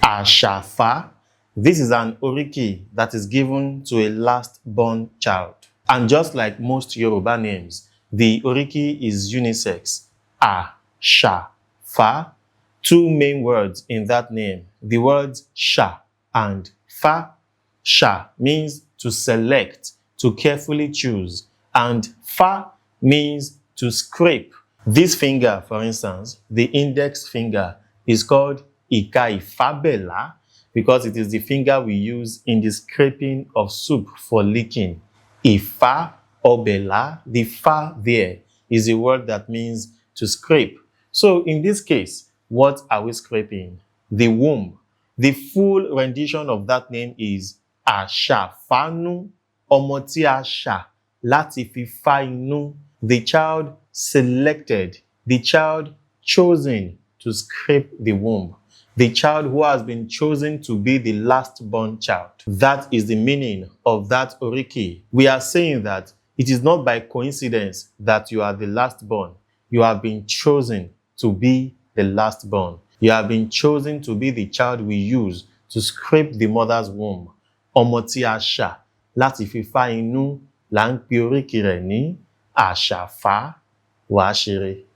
Asafa. This is an Oriki that is given to a last-born child. And just like most Yoruba names, the Oriki is unisex. Asafa. Two main words in that name, the words sha and fa. Sha means to select, to carefully choose, and fa means to scrape. This finger, for instance, the index finger, is called Ika Ifabela because it is the finger we use in the scraping of soup for licking. Ifa or bela, the fa there is a word that means to scrape. So in this case, what are we scraping? The womb. The full rendition of that name is Asafanu, ọmọ tí a ṣà láti fi fá inú. The child selected, the child chosen to scrape the womb. The child who has been chosen to be the last-born child. That is the meaning of that Oriki. We are saying that it is not by coincidence that you are the last-born. You have been chosen to be the last-born. You have been chosen to be the child we use to scrape the mother's womb. Ọmọ tí a ṣà láti fi fá inú là ń pe oríkì rẹ̀ ní Asafa. Wàá Ṣere.